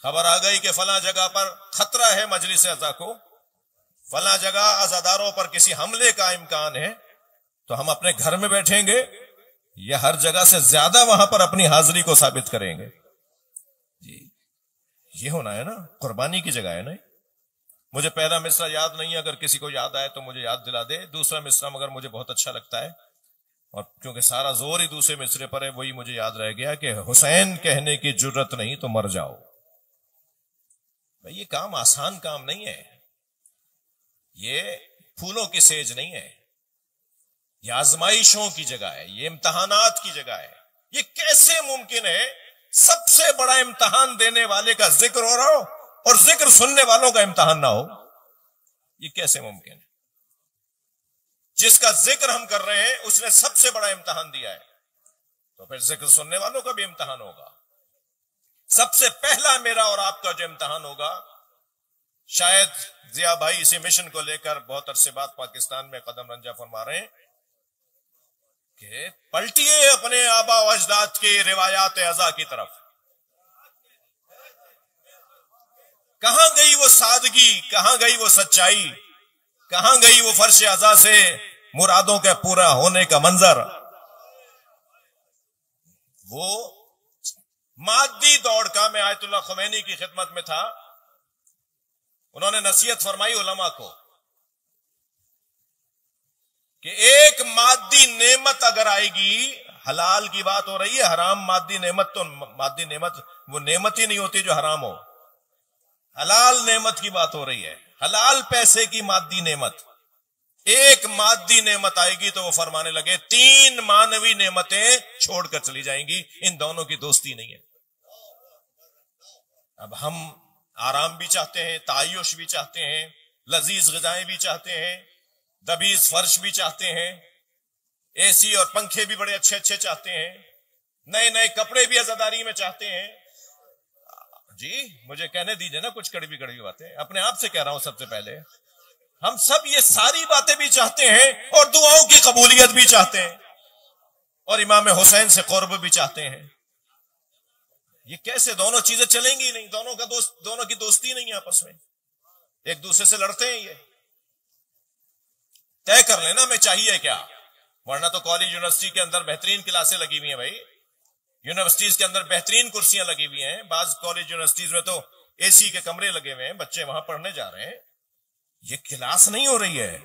خبر آ گئی کہ فلاں جگہ پر خطرہ ہے مجلس عزا کو، فلاں جگہ عزاداروں پر کسی حملے کا امکان ہے، تو ہم اپنے گھر میں بیٹھیں گے یا ہر جگہ سے زیادہ وہاں پر اپنی حاضری کو ثابت کریں گے؟ جی یہ ہونا ہے نا، قربانی کی جگہ ہے نا۔ مجھے پہلا مصرع یاد نہیں ہے، اگر کسی کو یاد آئے تو مجھے یاد دلا دے۔ دوسرا مصرع مگر مجھے بہت اچھا لگتا ہے، اور کیونکہ سارا زور ہی دوسرے مصرے پر ہے، وہی مجھے یاد رہ گیا کہ حسین کہنے کی جرت نہیں تو مر جاؤ۔ بھئی یہ کام آسان کام نہیں ہے، یہ پھولوں کی سیج نہیں ہے، یہ آزمائشوں کی جگہ ہے، یہ امتحانات کی جگہ ہے۔ یہ کیسے ممکن ہے سب سے بڑا امتحان دینے والے کا ذکر ہو رہا ہو اور ذکر سننے والوں کا امتحان نہ ہو؟ یہ کیسے ممکن ہے؟ جس کا ذکر ہم کر رہے ہیں اس نے سب سے بڑا امتحان دیا ہے، تو پھر ذکر سننے والوں کا بھی امتحان ہوگا۔ سب سے پہلا میرا اور آپ کا جو امتحان ہوگا، شاید ضیاء بھائی اسی مشن کو لے کر بہت عرصے بعد پاکستان میں قدم رنجہ فرما رہے ہیں کہ پلٹیے اپنے آبا و اجداد کی روایات ازا کی طرف۔ کہاں گئی وہ سادگی، کہاں گئی وہ سچائی، کہاں گئی وہ فرش ازا سے مرادوں کے پورا ہونے کا منظر؟ وہ مادی دوڑ کا، میں آیت اللہ خمینی کی خدمت میں تھا، انہوں نے نصیحت فرمائی علماء کو کہ ایک مادی نعمت اگر آئے گی، حلال کی بات ہو رہی ہے، حرام مادی نعمت تو مادی نعمت وہ نعمت ہی نہیں ہوتی جو حرام ہو، حلال نعمت کی بات ہو رہی ہے، حلال پیسے کی مادی نعمت۔ ایک مادی نعمت آئے گی تو وہ فرمانے لگے 3 مانوی نعمتیں چھوڑ کر چلی جائیں گی، ان دونوں کی دوستی نہیں ہے۔ اب ہم آرام بھی چاہتے ہیں، تعیش بھی چاہتے ہیں، لذیذ غذائیں بھی چاہتے ہیں، دبیز فرش بھی چاہتے ہیں، اے سی اور پنکھے بھی بڑے اچھے اچھے چاہتے ہیں، نئے نئے کپڑے بھی عزاداری میں چاہتے ہیں۔ جی مجھے کہنے دیجئے نا کچھ کڑوی کڑوی باتیں، اپنے آپ سے کہہ رہا ہوں سب سے پہلے، ہم سب یہ ساری باتیں بھی چاہتے ہیں اور دعاؤں کی قبولیت بھی چاہتے ہیں اور امام حسین سے قرب بھی چاہتے ہیں۔ یہ کیسے دونوں چیزیں چلیں گی نہیں؟ دونوں کی دوستی نہیں ہے آپس میں، ایک دوسرے سے لڑتے ہیں۔ یہ طے کر لینا میں چاہیے کیا، ورنہ تو کالج یونیورسٹی کے اندر بہترین کلاسیں لگی ہوئی ہیں بھائی، یونیورسٹیز کے اندر بہترین کرسیاں لگی ہوئی ہیں، بعض کالج یونیورسٹیز میں تو اے سی کے کمرے لگے ہوئے ہیں، بچے وہاں پڑھنے جا رہے ہیں۔ یہ کلاس نہیں ہو رہی ہے،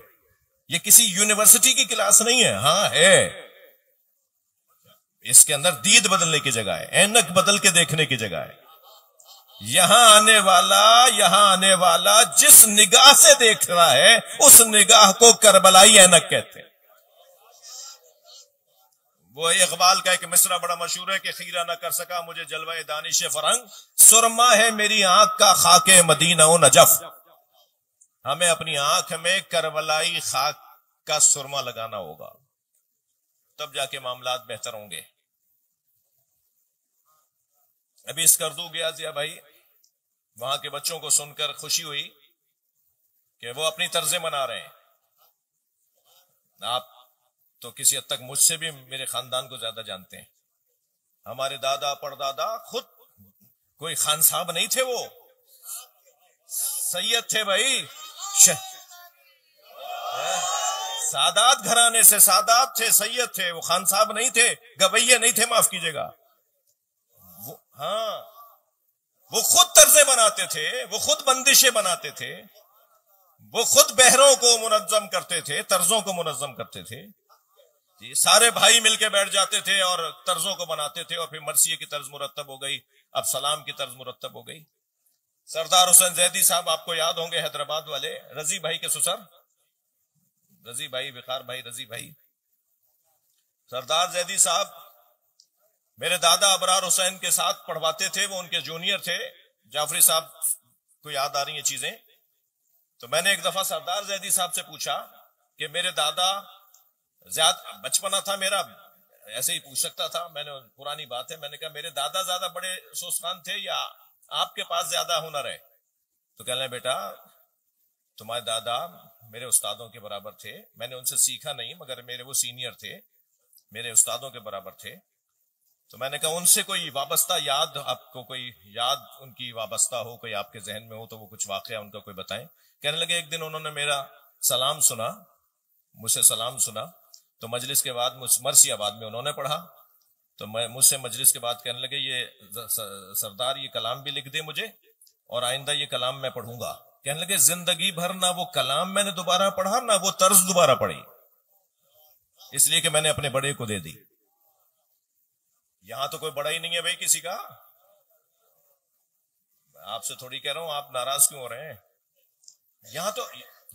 یہ کسی یونیورسٹی کی کلاس نہیں ہے، ہاں ہے، اس کے اندر دید بدلنے کی جگہ ہے، اینک بدل کے دیکھنے کی جگہ ہے۔ یہاں آنے والا جس نگاہ سے دیکھ رہا ہے اس نگاہ کو کربلائی اینک کہتے ہیں۔ وہ اقبال کا ایک مصرع بڑا مشہور ہے کہ خیرہ نہ کر سکا مجھے جلوہ دانش فرنگ، سرما ہے میری آنکھ کا خاک مدینہ و نجف۔ ہمیں اپنی آنکھ میں کربلائی خاک کا سرما لگانا ہوگا، تب جا کے معاملات بہتر ہوں گے۔ ابھی اسکردو گیا ضیاء بھائی، وہاں کے بچوں کو سن کر خوشی ہوئی کہ وہ اپنی طرزیں منا رہے ہیں۔ آپ تو کسی حد تک مجھ سے بھی میرے خاندان کو زیادہ جانتے ہیں۔ ہمارے دادا پردادا خود کوئی خان صاحب نہیں تھے، وہ سید تھے بھائی، سادات گھرانے سے، سادات تھے، سید تھے، وہ خان صاحب نہیں تھے، گویے نہیں تھے، معاف کیجئے گا۔ ہاں وہ خود طرزیں بناتے تھے، وہ خود بندشیں بناتے تھے، وہ خود بہروں کو منظم کرتے تھے، طرزوں کو منظم کرتے تھے۔ جی سارے بھائی مل کے بیٹھ جاتے تھے اور طرزوں کو بناتے تھے، اور پھر مرثیے کی طرز مرتب ہو گئی، اب سلام کی طرز مرتب ہو گئی۔ سردار حسین زیدی صاحب آپ کو یاد ہوں گے، حیدرآباد والے، رضی بھائی کے سسر، رضی بھائی، وقار بھائی، رضی بھائی، سردار زیدی صاحب میرے دادا ابرار حسین کے ساتھ پڑھواتے تھے، وہ ان کے جونیئر تھے۔ جعفری صاحب کو یاد آ رہی ہیں چیزیں، تو میں نے ایک دفعہ سردار زیدی صاحب سے پوچھا کہ میرے دادا، زیادہ بچپنا تھا میرا، ایسے ہی پوچھ سکتا تھا، میں نے پرانی بات ہے، میں نے کہا میرے دادا زیادہ بڑے سوسخان تھے یا آپ کے پاس زیادہ ہنر ہے؟ تو کہنے لگے بیٹا تمہارے دادا میرے استادوں کے برابر تھے، میں نے ان سے سیکھا نہیں مگر میرے وہ سینئر تھے، میرے استادوں کے برابر تھے۔ تو میں نے کہا ان سے کوئی وابستہ یاد، آپ کو کوئی یاد ان کی وابستہ ہو، کوئی آپ کے ذہن میں ہو تو وہ کچھ واقعہ ان کا کوئی بتائیں۔ کہنے لگے ایک دن انہوں نے میرا سلام سنا، مجھ سے سلام سنا، تو مجلس کے بعد مرسی آباد میں انہوں نے پڑھا، تو مجھ سے مجلس کے بعد کہنے لگے یہ سردار یہ کلام بھی لکھ دے مجھے، اور آئندہ یہ کلام میں پڑھوں گا۔ کہنے لگے زندگی بھر نہ وہ کلام میں نے دوبارہ پڑھا، نہ وہ طرز دوبارہ پڑھی، اس لیے کہ میں نے اپنے بڑے کو دے دی۔ یہاں تو کوئی بڑا ہی نہیں ہے بھائی کسی کا، آپ سے تھوڑی کہہ رہا ہوں آپ ناراض کیوں ہو رہے ہیں؟ یہاں تو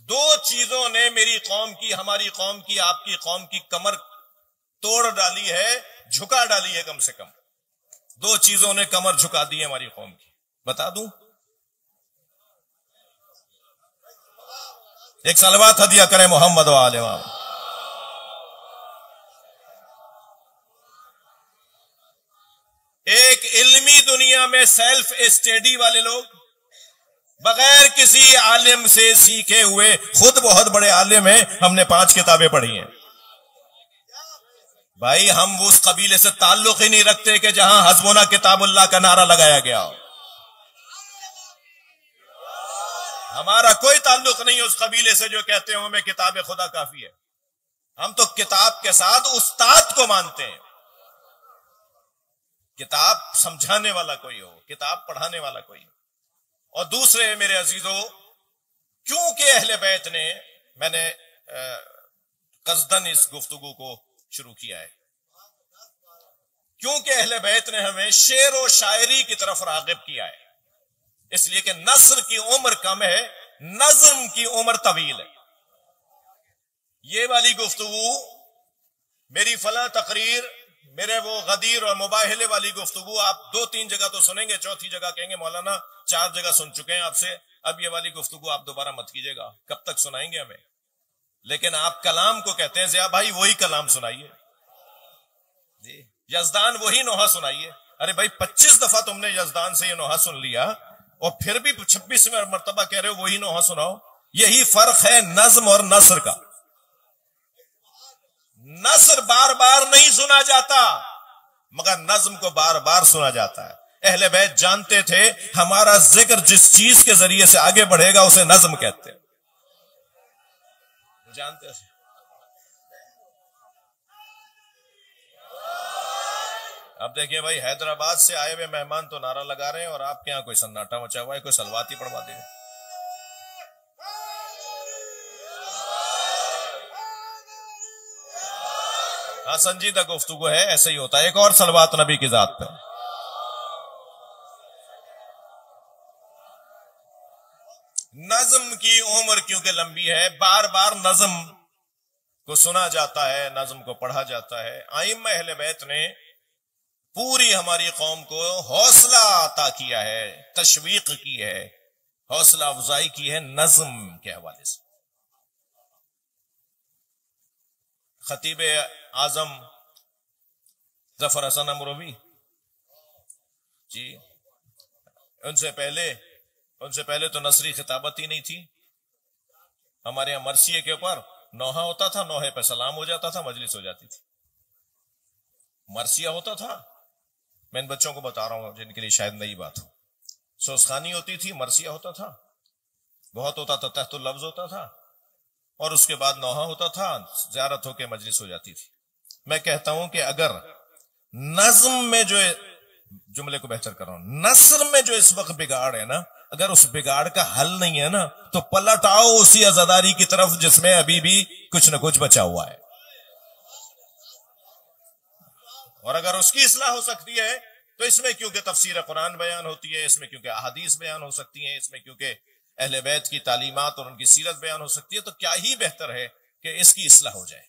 دو چیزوں نے میری قوم کی، ہماری قوم کی، آپ کی قوم کی کمر توڑ ڈالی ہے، جھکا ڈالی ہے، کم سے کم دو چیزوں نے کمر جھکا دی ہے ہماری قوم کی۔ بتا دوں، ایک صلوات ہدیہ کریں محمد و آل محمد۔ ایک علمی دنیا میں سیلف اسٹڈی والے لوگ، بغیر کسی عالم سے سیکھے ہوئے، خود بہت بڑے عالم ہیں، ہم نے 5 کتابیں پڑھی ہیں۔ بھائی ہم اس قبیلے سے تعلق ہی نہیں رکھتے کہ جہاں حسبنا کتاب اللہ کا نعرہ لگایا گیا ہو، ہمارا کوئی تعلق نہیں اس قبیلے سے جو کہتے ہوں ہمیں کتاب خدا کافی ہے۔ ہم تو کتاب کے ساتھ استاد کو مانتے ہیں، کتاب سمجھانے والا کوئی ہو، کتاب پڑھانے والا کوئی ہو۔ اور دوسرے میرے عزیزو، کیونکہ اہل بیت نے، میں نے قصدن اس گفتگو کو شروع کیا ہے، کیونکہ اہل بیت نے ہمیں شعر و شاعری کی طرف راغب کیا ہے، اس لیے کہ نثر کی عمر کم ہے، نظم کی عمر طویل ہے۔ یہ والی گفتگو، میری فلاں تقریر، میرے وہ غدیر اور مباہلے والی گفتگو آپ 2-3 جگہ تو سنیں گے، چوتھی جگہ کہیں گے مولانا 4 جگہ سن چکے ہیں آپ سے، اب یہ والی گفتگو آپ دوبارہ مت کیجیے گا، کب تک سنائیں گے ہمیں؟ لیکن آپ کلام کو کہتے ہیں ضیاء بھائی وہی کلام سنائیے، جی یزدان وہی نوحہ سنائیے۔ ارے بھائی 25 دفعہ تم نے یزدان سے یہ نوحہ سن لیا اور پھر بھی 26ویں مرتبہ کہہ رہے ہو وہی نوحہ سناؤ۔ یہی فرق ہے نظم اور نثر کا۔ نثر بار بار نہیں سنا جاتا، مگر نظم کو بار بار سنا جاتا ہے۔ اہل بیت جانتے تھے ہمارا ذکر جس چیز کے ذریعے سے آگے بڑھے گا اسے نظم کہتے ہیں، جانتے تھے۔ اب دیکھیں بھائی حیدرآباد سے آئے ہوئے مہمان تو نعرہ لگا رہے ہیں اور آپ کے یہاں کوئی سناٹا مچا ہوا ہے، کوئی سلوات ہی پڑھوا دے۔ ہاں سنجیدہ گفتگو ہے، ایسے ہی ہوتا ہے۔ ایک اور صلوات نبی کی ذات پہ۔ نظم کی عمر کیونکہ لمبی ہے، بار بار نظم کو سنا جاتا ہے، نظم کو پڑھا جاتا ہے۔ ائمہ اہل بیت نے پوری ہماری قوم کو حوصلہ عطا کیا ہے، تشویق کی ہے، حوصلہ افزائی کی ہے نظم کے حوالے سے۔ خطیب اعظم ظفر حسن امروی جی، ان سے پہلے تو نثری خطابت ہی نہیں تھی۔ ہمارے یہاں مرثیے کے اوپر نوحہ ہوتا تھا، نوحے پہ سلام ہو جاتا تھا، مجلس ہو جاتی تھی۔ مرثیہ ہوتا تھا، میں ان بچوں کو بتا رہا ہوں جن کے لیے شاید نئی بات ہو۔ سوسخانی ہوتی تھی، مرثیہ ہوتا تھا، بہت ہوتا تھا تحت اللفظ ہوتا تھا، اور اس کے بعد نوحہ ہوتا تھا، زیارت ہو کے مجلس ہو جاتی تھی۔ میں کہتا ہوں کہ اگر نظم میں جو، جملے کو بہتر کر رہا ہوں، نثر میں جو اس وقت بگاڑ ہے نا، اگر اس بگاڑ کا حل نہیں ہے نا تو پلٹ آؤ اسی عزاداری کی طرف جس میں ابھی بھی کچھ نہ کچھ بچا ہوا ہے، اور اگر اس کی اصلاح ہو سکتی ہے تو اس میں کیونکہ تفسیر قرآن بیان ہوتی ہے، اس میں کیونکہ احادیث بیان ہو سکتی ہیں، اس میں کیونکہ اہل بیت کی تعلیمات اور ان کی سیرت بیان ہو سکتی ہے، تو کیا ہی بہتر ہے کہ اس کی اصلاح ہو جائے۔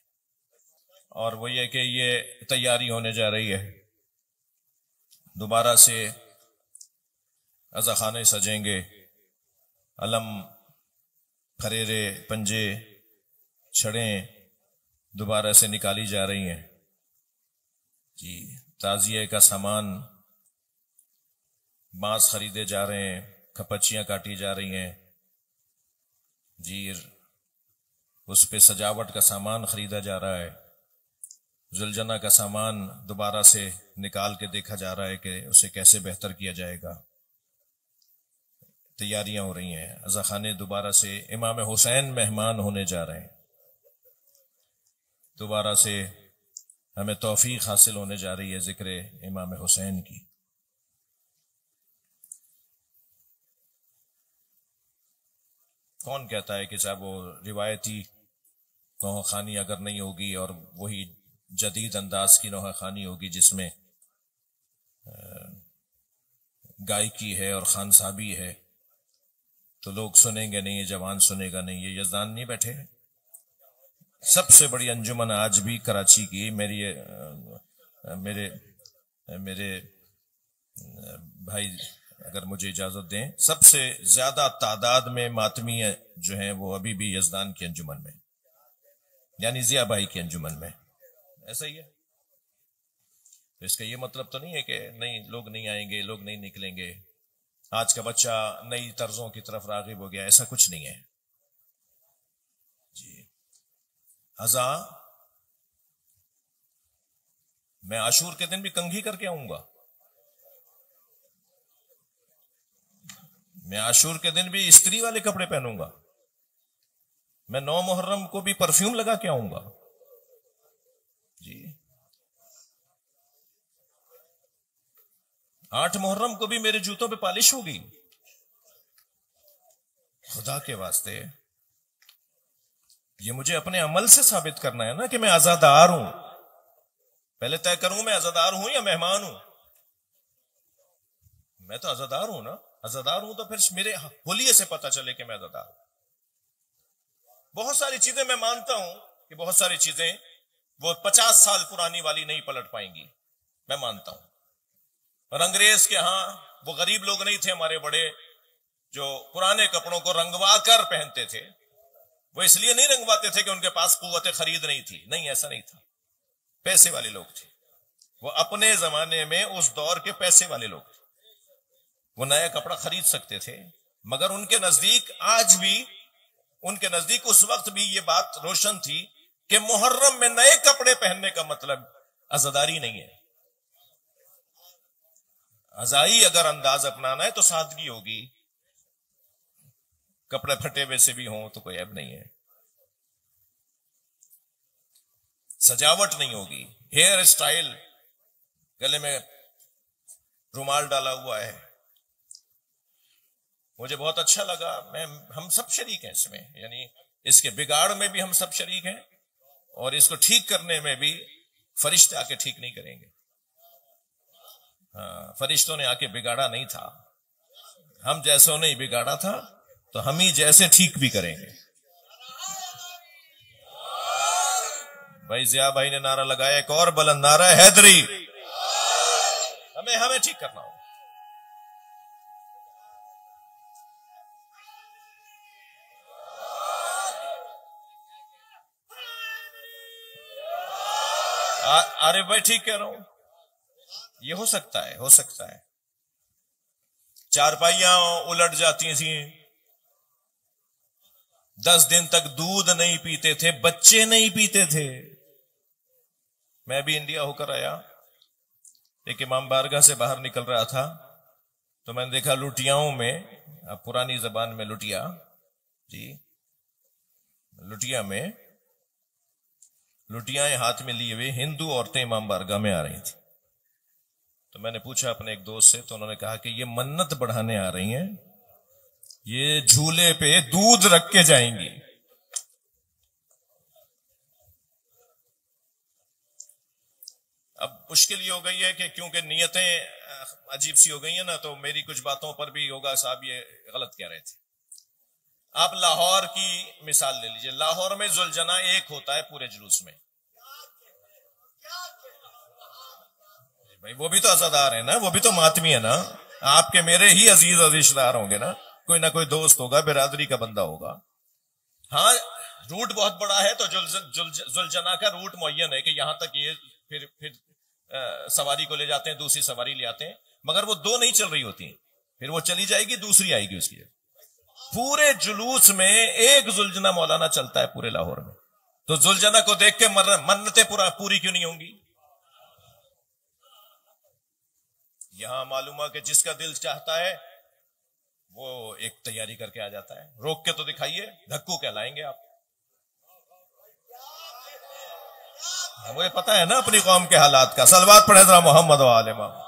اور وہ یہ کہ یہ تیاری ہونے جا رہی ہے، دوبارہ سے عزاخانے سجیں گے، علم، پھریرے، پنجے، چھڑیں دوبارہ سے نکالی جا رہی ہیں جی، تعزیے کا سامان، بانس خریدے جا رہے ہیں، کھپچیاں کاٹی جا رہی ہیں جی، اس پہ سجاوٹ کا سامان خریدا جا رہا ہے زلجنا کا سامان دوبارہ سے نکال کے دیکھا جا رہا ہے کہ اسے کیسے بہتر کیا جائے گا. تیاریاں ہو رہی ہیں. عزاخانے دوبارہ سے امام حسین مہمان ہونے جا رہے ہیں. دوبارہ سے ہمیں توفیق حاصل ہونے جا رہی ہے ذکر امام حسین کی. کون کہتا ہے کہ صاحب وہ روایتی نوحہ خوانی اگر نہیں ہوگی اور وہی جدید انداز کی نوحہ خوانی ہوگی جس میں گائکی ہے اور خانسابی ہے تو لوگ سنیں گے نہیں، یہ جوان سنے گا نہیں. یہ یزدان نہیں بیٹھے. سب سے بڑی انجمن آج بھی کراچی کی میرے بھائی اگر مجھے اجازت دیں، سب سے زیادہ تعداد میں ماتمی جو ہیں وہ ابھی بھی یزدان کی انجمن میں، یعنی ضیاء بھائی کی انجمن میں. ایسا ہی ہے. اس کا یہ مطلب تو نہیں ہے کہ نہیں لوگ نہیں آئیں گے، لوگ نہیں نکلیں گے، آج کا بچہ نئی طرزوں کی طرف راغب ہو گیا، ایسا کچھ نہیں ہے جی. میں عاشور کے دن بھی کنگھی کر کے آؤں گا. میں عاشور کے دن بھی استری والے کپڑے پہنوں گا. میں 9 محرم کو بھی پرفیوم لگا کے آؤں گا جی. 8 محرم کو بھی میرے جوتوں پہ پالش ہوگی. خدا کے واسطے یہ مجھے اپنے عمل سے ثابت کرنا ہے نا کہ میں عزادار ہوں. پہلے طے کروں میں عزادار ہوں یا مہمان ہوں. میں تو عزادار ہوں نا. عزادار ہوں تو پھر میرے حلیے سے پتہ چلے کہ میں عزادار ہوں. بہت ساری چیزیں میں مانتا ہوں کہ بہت ساری چیزیں وہ 50 سال پرانی والی نہیں پلٹ پائیں گی، میں مانتا ہوں. اور انگریز کے ہاں وہ غریب لوگ نہیں تھے ہمارے بڑے جو پرانے کپڑوں کو رنگوا کر پہنتے تھے. وہ اس لیے نہیں رنگواتے تھے کہ ان کے پاس قوت خرید نہیں تھی. نہیں، ایسا نہیں تھا. پیسے والے لوگ تھے. وہ اپنے زمانے میں اس دور کے پیسے والے لوگ تھے. وہ نیا کپڑا خرید سکتے تھے. مگر ان کے نزدیک آج بھی، ان کے نزدیک اس وقت بھی یہ بات روشن تھی کہ محرم میں نئے کپڑے پہننے کا مطلب عزاداری نہیں ہے. عزائی اگر انداز اپنانا ہے تو سادگی ہوگی. کپڑے پھٹے ہوئے سے بھی ہوں تو کوئی عیب نہیں ہے. سجاوٹ نہیں ہوگی. ہیئر اسٹائل، گلے میں رومال ڈالا ہوا ہے، مجھے بہت اچھا لگا. ہم سب شریک ہیں اس میں، یعنی اس کے بگاڑ میں بھی ہم سب شریک ہیں اور اس کو ٹھیک کرنے میں بھی. فرشتے آ کے ٹھیک نہیں کریں گے. ہاں، فرشتوں نے آ کے بگاڑا نہیں تھا. ہم جیسوں نے بگاڑا تھا تو ہم ہی جیسے ٹھیک بھی کریں گے. بھائی ضیاء بھائی نے نعرہ لگایا، ایک اور بلند نعرہ ہے حیدری. ہمیں ٹھیک کرنا ہو. ارے بھائی ٹھیک کہہ رہا ہوں. یہ ہو سکتا ہے، ہو سکتا ہے. چارپائیاں الٹ جاتی تھیں. 10 دن تک دودھ نہیں پیتے تھے، بچے نہیں پیتے تھے. میں بھی انڈیا ہو کر آیا، ایک امام بارگاہ سے باہر نکل رہا تھا تو میں نے دیکھا لٹیاؤں میں، اب پرانی زبان میں لٹیا جی، لٹیا میں لٹیاں ہاتھ میں لیے ہوئے ہندو عورتیں امام بارگاہ میں آ رہی تھیں. تو میں نے پوچھا اپنے ایک دوست سے، تو انہوں نے کہا کہ یہ منت بڑھانے آ رہی ہیں، یہ جھولے پہ دودھ رکھ کے جائیں گی. اب مشکل یہ ہو گئی ہے کہ کیونکہ نیتیں عجیب سی ہو گئی ہیں نا، تو میری کچھ باتوں پر بھی ہوگا صاحب یہ غلط کہہ رہے تھے. آپ لاہور کی مثال لے لیجئے. لاہور میں ذوالجناح ایک ہوتا ہے پورے جلوس میں. بھائی وہ بھی تو عزادار ہیں نا، وہ بھی تو ماتمی ہے نا. آپ کے میرے ہی عزیز رشتہ دار ہوں گے نا، کوئی نہ کوئی دوست ہوگا، برادری کا بندہ ہوگا. ہاں روٹ بہت بڑا ہے تو ذوالجناح کا روٹ معین ہے کہ یہاں تک یہ پھر سواری کو لے جاتے ہیں، دوسری سواری لے آتے ہیں. مگر وہ 2 نہیں چل رہی ہوتی، پھر وہ چلی جائے گی، دوسری آئے گی اس کی. پورے جلوس میں ایک ذوالجناح مولانا چلتا ہے پورے لاہور میں. تو زلجنا کو دیکھ کے منتیں پوری کیوں نہیں ہوں گی؟ یہاں معلوم ہے کہ جس کا دل چاہتا ہے وہ ایک تیاری کر کے آ جاتا ہے. روک کے تو دکھائیے، دھکو کہلائیں گے آپ. مجھے پتا ہے نا اپنی قوم کے حالات کا. صلوات پڑھے ذرا محمد و آل محمد.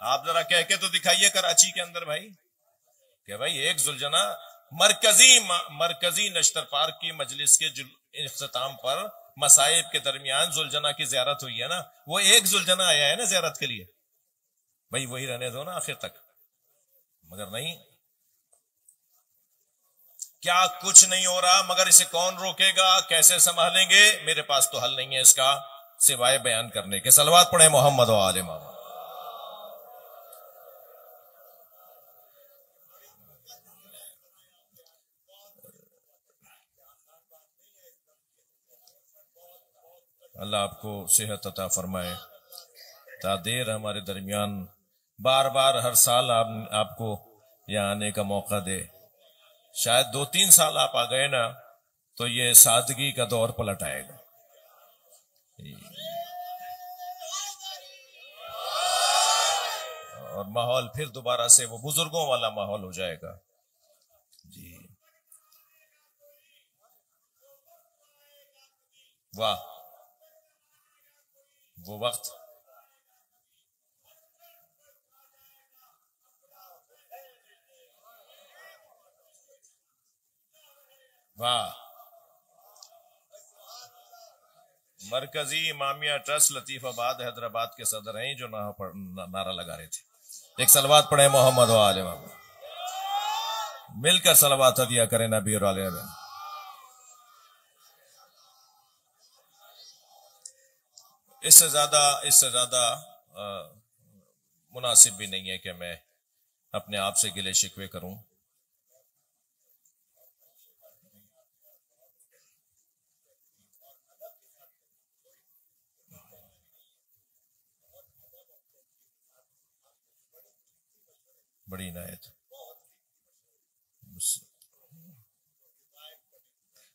آپ ذرا کہہ کے تو دکھائیے کراچی کے اندر بھائی کہ بھائی ایک زلجنا مرکزی نشتر پارک کی مجلس کے اختتام پر مصائب کے درمیان زلجنا کی زیارت ہوئی ہے نا، وہ ایک زلجنا آیا ہے نا زیارت کے لیے، بھائی وہی رہنے دو نا آخر تک. مگر نہیں، کیا کچھ نہیں ہو رہا، مگر اسے کون روکے گا، کیسے سنبھالیں گے؟ میرے پاس تو حل نہیں ہے اس کا سوائے بیان کرنے کے. صلوات پڑھیں محمد و آل محمد. اللہ آپ کو صحت عطا فرمائے، تا دیر ہمارے درمیان بار بار ہر سال آپ کو یہاں آنے کا موقع دے. شاید 2-3 سال آپ آ گئے نا تو یہ سادگی کا دور پلٹ آئے گا. اور ماحول پھر دوبارہ سے وہ بزرگوں والا ماحول ہو جائے گا. جی واہ وہ وقت. واہ. مرکزی امامیہ ٹرسٹ لطیف آباد حیدرآباد کے صدر ہیں جو نعرہ لگا رہے تھے. ایک صلوات پڑھیں محمد و آل محمد. مل کر صلوات دیا کریں نبی اور آل محمد. اس سے زیادہ مناسب بھی نہیں ہے کہ میں اپنے آپ سے گلے شکوے کروں. بڑی عنایت.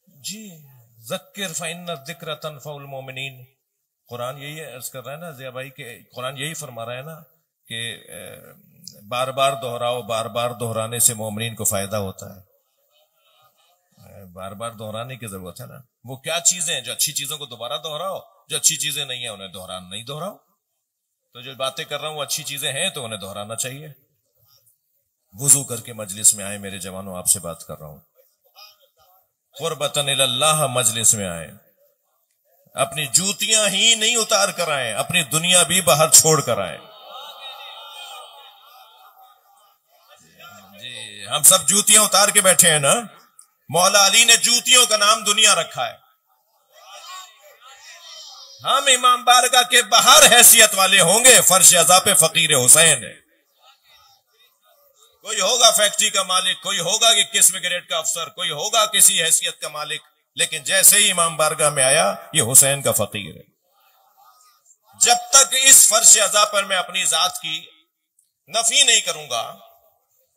جی ذکر فإن الذکر تنفع المؤمنین. قرآن یہی عرض کر رہا ہے نا ضیاء بھائی کہ قرآن یہی فرما رہا ہے نا کہ بار بار دہراؤ، بار بار دہرانے سے مومنین کو فائدہ ہوتا ہے. بار بار دہرانے کی ضرورت ہے نا. وہ کیا چیزیں ہیں جو اچھی چیزوں کو دوبارہ دہراؤ، جو اچھی چیزیں نہیں ہیں انہیں نہیں دہراؤ. تو جو باتیں کر رہا ہوں وہ اچھی چیزیں ہیں تو انہیں دہرانا چاہیے. وضو کر کے مجلس میں آئے میرے جوانوں، آپ سے بات کر رہا ہوں. قربتاً اللہ مجلس میں آئے، اپنی جوتیاں ہی نہیں اتار کر آئے، اپنی دنیا بھی باہر چھوڑ کر آئے. جی ہم سب جوتیاں اتار کے بیٹھے ہیں نا. مولا علی نے جوتیوں کا نام دنیا رکھا ہے. ہم امام بارگاہ کے باہر حیثیت والے ہوں گے، فرش عزا پہ فقیر حسین ہے. کوئی ہوگا فیکٹری کا مالک، کوئی ہوگا 21ویں گریڈ کا افسر، کوئی ہوگا کسی حیثیت کا مالک، لیکن جیسے ہی امام بارگاہ میں آیا یہ حسین کا فقیر ہے. جب تک اس فرش عزا پر میں اپنی ذات کی نفی نہیں کروں گا.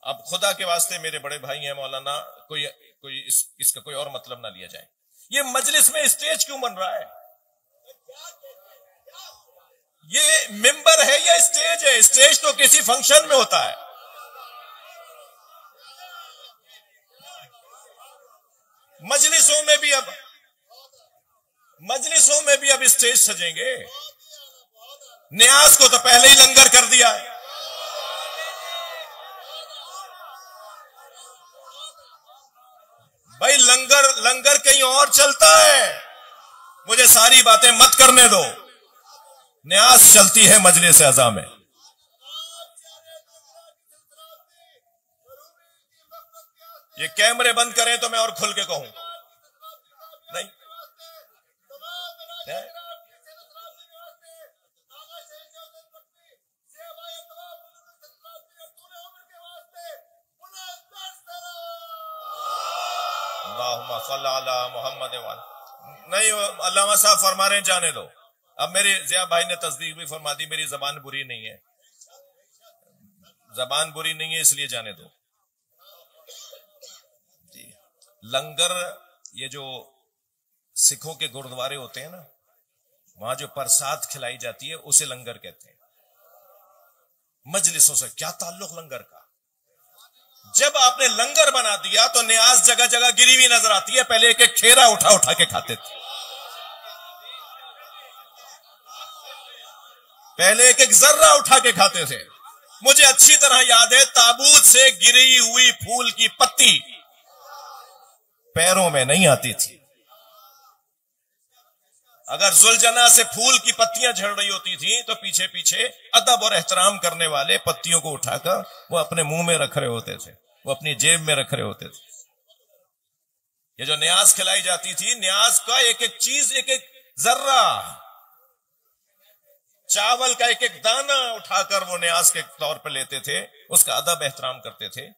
اب خدا کے واسطے میرے بڑے بھائی ہیں مولانا، کوئی اس کا کوئی اور مطلب نہ لیا جائے. یہ مجلس میں اسٹیج کیوں بن رہا ہے؟ یہ ممبر ہے یا اسٹیج ہے؟ اسٹیج تو کسی فنکشن میں ہوتا ہے. مجلسوں میں بھی اب اسٹیج سجیں گے. نیاز کو تو پہلے ہی لنگر کر دیا ہے. بھائی لنگر کہیں اور چلتا ہے، مجھے ساری باتیں مت کرنے دو. نیاز چلتی ہے مجلس عزا میں. یہ کیمرے بند کریں تو میں اور کھل کے کہوں. نہیں اللہم صلی علی محمد نہیں. علامہ صاحب فرما رہے ہیں جانے دو. اب میرے ضیاء بھائی نے تصدیق بھی فرما دی، میری زبان بری نہیں ہے، زبان بری نہیں ہے اس لیے جانے دو. لنگر یہ جو سکھوں کے گردوارے ہوتے ہیں نا، وہاں جو پرساد کھلائی جاتی ہے اسے لنگر کہتے ہیں. مجلسوں سے کیا تعلق لنگر کا؟ جب آپ نے لنگر بنا دیا تو نیاز جگہ جگہ گری ہوئی نظر آتی ہے. پہلے ایک ایک کھیرا اٹھا اٹھا کے کھاتے تھے، پہلے ایک ایک ذرہ اٹھا کے کھاتے تھے. مجھے اچھی طرح یاد ہے تابوت سے گری ہوئی پھول کی پتی پیروں میں نہیں آتی تھی. اگر ذوالجناح سے پھول کی پتیاں جھڑ رہی ہوتی تھیں تو پیچھے پیچھے ادب اور احترام کرنے والے پتیوں کو اٹھا کر وہ اپنے منہ میں رکھ رہے ہوتے تھے، وہ اپنی جیب میں رکھ رہے ہوتے تھے. یہ جو نیاز کھلائی جاتی تھی، نیاز کا ایک ایک چیز، ایک ایک ذرہ، چاول کا ایک ایک دانہ اٹھا کر وہ نیاز کے طور پہ لیتے تھے، اس کا ادب احترام کرتے تھے.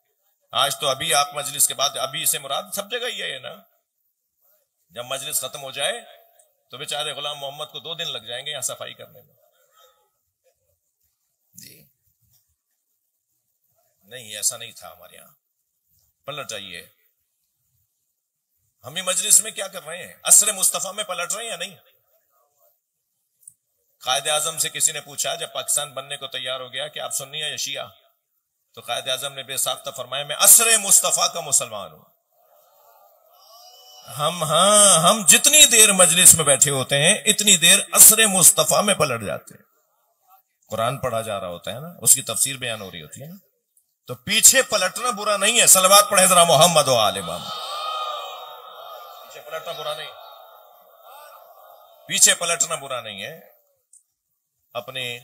آج تو ابھی آپ مجلس کے بعد، ابھی سے مراد سب جگہ یہ ہے نا، جب مجلس ختم ہو جائے تو بیچارے غلام محمد کو 2 دن لگ جائیں گے یہاں صفائی کرنے میں. جی نہیں، ایسا نہیں تھا ہمارے یہاں. پلٹ جائیے. ہم ہی مجلس میں کیا کر رہے ہیں؟ عصر مصطفیٰ میں پلٹ رہے ہیں یا نہیں؟ قائد اعظم سے کسی نے پوچھا جب پاکستان بننے کو تیار ہو گیا کہ آپ سنی یا شیعہ، تو قائد اعظم نے بے ساختہ فرمایا میں عصر مصطفیٰ کا مسلمان ہوں. ہم جتنی دیر مجلس میں بیٹھے ہوتے ہیں اتنی دیر عصر مصطفیٰ میں پلٹ جاتے ہیں. قرآن پڑھا جا رہا ہوتا ہے نا، اس کی تفسیر بیان ہو رہی ہوتی ہے نا، تو پیچھے پلٹنا برا نہیں ہے. صلوات پڑھیں ذرا محمد و آل محمد. پیچھے پلٹنا برا نہیں، پیچھے پلٹنا برا نہیں ہے. اپنے